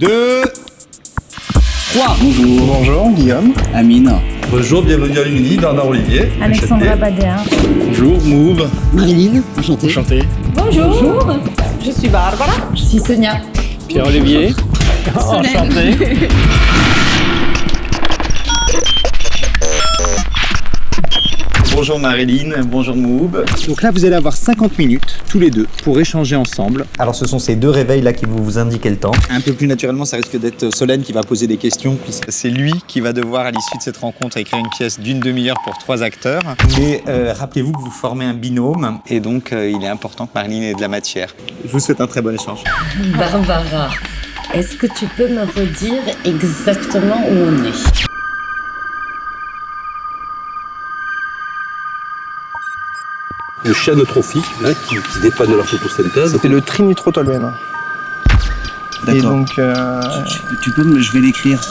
2, 3. Bonjour. Bonjour, Guillaume. Amine. Bonjour, bienvenue à Lumini, Bernard Olivier. Alexandra Badéa. Bonjour, Mouv. Marilyn, enchanté. Enchanté. Bonjour. Je suis Barbara. Je suis Sonia. Pierre-Olivier. Enchanté. Bonjour Marilyn, bonjour Mouv. Donc là, vous allez avoir 50 minutes, tous les deux, pour échanger ensemble. Alors ce sont ces deux réveils là qui vont vous indiquer le temps. Un peu plus naturellement, ça risque d'être Solène qui va poser des questions, puisque c'est lui qui va devoir, à l'issue de cette rencontre, écrire une pièce d'une demi-heure pour 3 acteurs. Mais rappelez-vous que vous formez un binôme, et donc il est important que Marilyn ait de la matière. Je vous souhaite un très bon échange. Barbara, est-ce que tu peux me redire exactement où on est? Le cyanotrophique, qui dépend de la photosynthèse. C'était le trinitrotoluène. Et D'accord. donc, je vais l'écrire.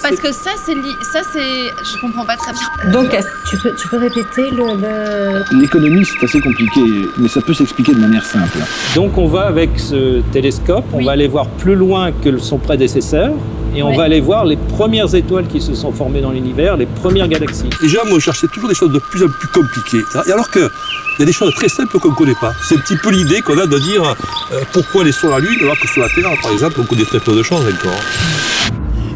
Parce que ça, je comprends pas très bien. Donc, tu peux répéter le... L'économie, c'est assez compliqué, mais ça peut s'expliquer de manière simple. Donc on va avec ce télescope, on va aller voir plus loin que son prédécesseur et on va aller voir les premières étoiles qui se sont formées dans l'univers, les premières galaxies. Déjà, moi, je cherchais toujours des choses de plus en plus compliquées. Et alors qu'il y a des choses très simples qu'on ne connaît pas. C'est un petit peu l'idée qu'on a de dire pourquoi on est sur la Lune alors que sur la Terre, par exemple, on connaît très peu de choses encore.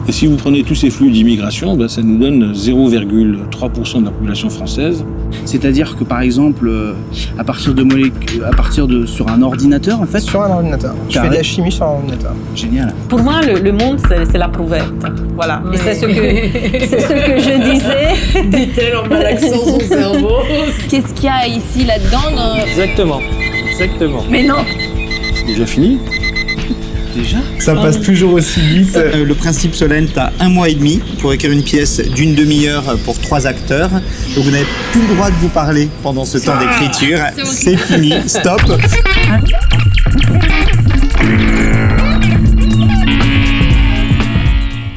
Et si vous prenez tous ces flux d'immigration, ça nous donne 0,3% de la population française. C'est-à-dire que par exemple, à partir de sur un ordinateur en fait. sur un ordinateur. Je fais de la chimie sur un ordinateur. Génial. Pour moi, le monde, c'est la prouvette. Voilà. Oui. Et c'est ce que je disais. Dit-elle en malaxant son cerveau. Qu'est-ce qu'il y a ici, là-dedans Exactement. Mais non. C'est déjà fini. Ça passe toujours aussi vite. Le principe, Solène, t'as 1 mois et demi pour écrire une pièce d'une demi-heure pour 3 acteurs. Donc vous n'avez plus le droit de vous parler pendant ce temps d'écriture. C'est fini, stop.